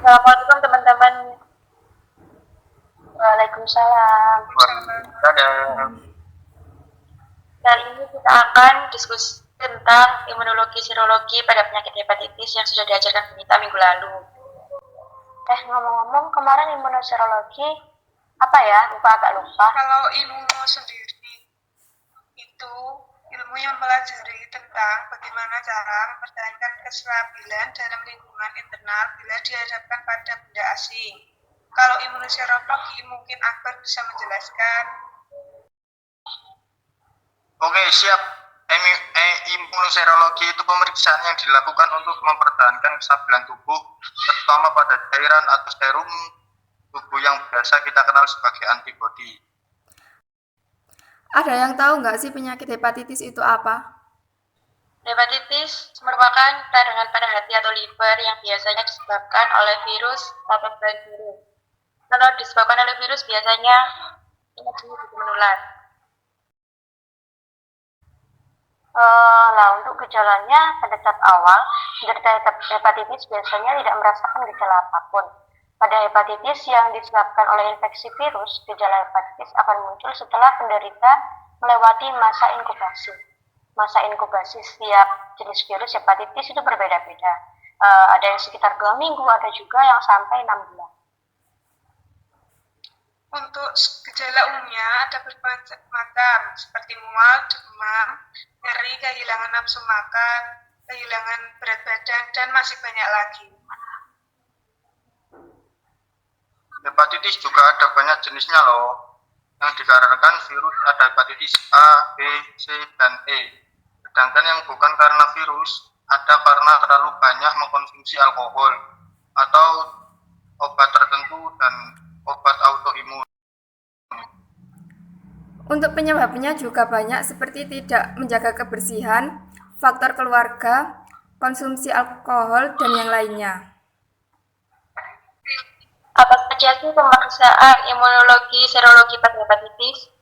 Assalamualaikum teman-teman. Waalaikumsalam. Dadah. Kali ini kita akan diskusi tentang imunologi serologi pada penyakit hepatitis yang sudah diajarkan kita minggu lalu. Ngomong-ngomong, kemarin imunoserologi apa ya? Agak lupa. Kalau imuno sendiri itu ilmu yang mempelajari tentang bagaimana cara mempertahankan kestabilan dalam lingkungan internal bila dihadapkan pada benda asing. Kalau imunoserologi mungkin Akbar bisa menjelaskan. Oke, siap. Imunoserologi itu pemeriksaan yang dilakukan untuk mempertahankan kestabilan tubuh, terutama pada cairan atau serum tubuh yang biasa kita kenal sebagai antibodi. Ada yang tahu nggak sih penyakit hepatitis itu apa? Hepatitis merupakan peradangan pada hati atau liver yang biasanya disebabkan oleh virus atau virus. Kalau disebabkan oleh virus biasanya penyakit bisa menular. Untuk gejalanya pada tahap awal, penderita hepatitis biasanya tidak merasakan gejala apapun. Pada hepatitis yang disebabkan oleh infeksi virus, gejala hepatitis akan muncul setelah penderita melewati masa inkubasi. Masa inkubasi setiap jenis virus hepatitis itu berbeda-beda. Ada yang sekitar 2 minggu, ada juga yang sampai 6 bulan. Untuk gejala umumnya ada berbagai macam, seperti mual, demam, nyeri, kehilangan nafsu makan, kehilangan berat badan, dan masih banyak lagi. Hepatitis juga ada banyak jenisnya loh. Yang dikarenakan virus ada hepatitis A, B, C, dan E. Sedangkan yang bukan karena virus, ada karena terlalu banyak mengkonsumsi alkohol atau obat tertentu dan obat autoimun. Untuk penyebabnya juga banyak seperti tidak menjaga kebersihan, faktor keluarga, konsumsi alkohol, dan yang lainnya. Apa saja sih pemeriksaan imunologi serologi pada hepatitis?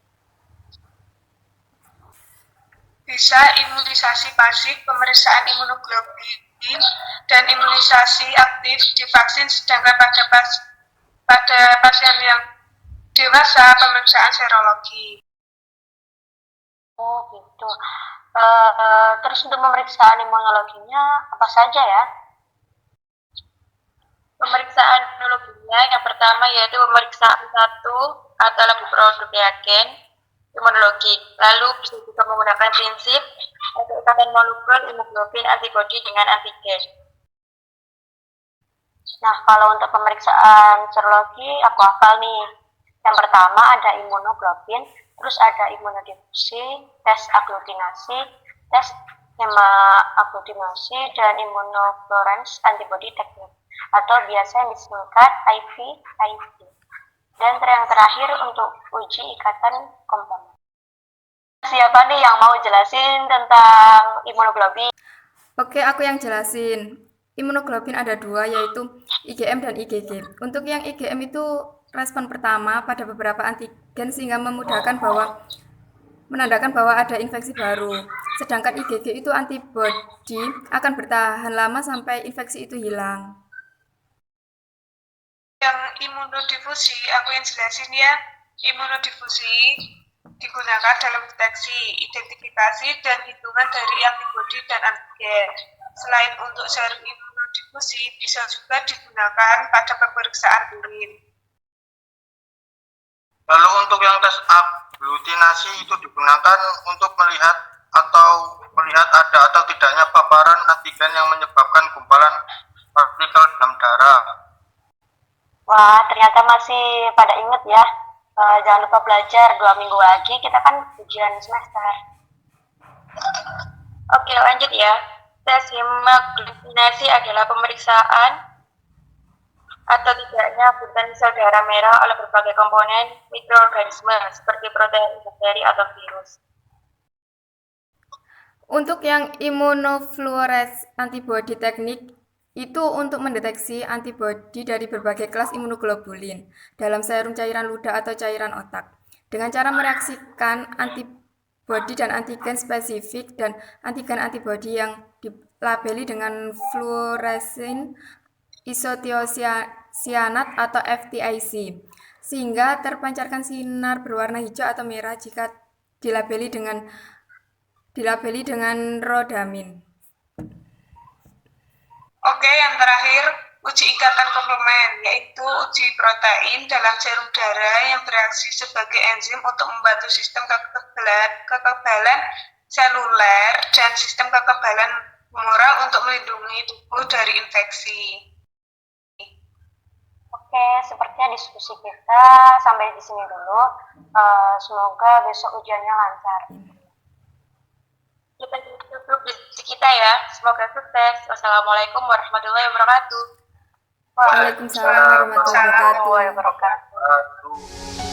Bisa imunisasi pasif, pemeriksaan imunoglobulin, dan imunisasi aktif di vaksin, sedangkan pada pasien yang dewasa pemeriksaan serologi. Oh gitu. Terus untuk pemeriksaan imunologinya apa saja ya? Pemeriksaan imunologinya yang pertama yaitu pemeriksaan satu atau labu produk reagen imunologi. Lalu bisa juga menggunakan prinsip atau ikatan molekul imunoglobulin antibodi dengan antigen. Nah, kalau untuk pemeriksaan serologi aku hafal nih. Yang pertama ada imunoglobulin, terus ada imunodifusi, tes aglutinasi, tes hemaaglutinasi, dan imunofluorescence antibody technique atau biasa yang disingkat IVIG. Dan yang terakhir untuk uji ikatan komponen. Siapa nih yang mau jelasin tentang imunoglobulin? Oke, aku yang jelasin. Imunoglobulin ada 2, yaitu IgM dan IgG. Untuk yang IgM itu respon pertama pada beberapa antigen sehingga menandakan bahwa ada infeksi baru. Sedangkan IgG itu antibodi akan bertahan lama sampai infeksi itu hilang. Yang imunodifusi, aku yang jelasin ya. Imunodifusi digunakan dalam deteksi, identifikasi, dan hitungan dari antibodi dan antigen. Selain untuk serum imunodifusi, bisa juga digunakan pada pemeriksaan urin. Lalu untuk yang tes aglutinasi itu digunakan untuk melihat ada atau tidaknya paparan antigen yang menyebabkan gumpalan partikel dalam darah. Wah, ternyata masih pada inget ya. Jangan lupa belajar, 2 minggu lagi kita kan ujian semester. Oke, lanjut ya. Tes hemagglutinasi adalah pemeriksaan atau tidaknya buntan sel darah merah oleh berbagai komponen mikroorganisme seperti protein, bakteri, atau virus. Untuk yang imunofluorescence antibody teknik itu untuk mendeteksi antibodi dari berbagai kelas imunoglobulin dalam serum cairan ludah atau cairan otak dengan cara mereaksikan antibodi dan antigen spesifik dan antigen antibodi yang dilabeli dengan fluoresin isotiosianat atau FTIC, sehingga terpancarkan sinar berwarna hijau atau merah jika dilabeli dengan rodamin. Oke, yang terakhir, uji ikatan komplement, yaitu uji protein dalam serum darah yang bereaksi sebagai enzim untuk membantu sistem kekebalan seluler dan sistem kekebalan humoral untuk melindungi tubuh dari infeksi. Oke, sepertinya diskusi kita sampai di sini dulu. Semoga besok ujiannya lancar. Kita tutup diskusi kita ya. Semoga sukses. Wassalamualaikum warahmatullahi wabarakatuh. Waalaikumsalam warahmatullahi wabarakatuh. Wabarakatuh.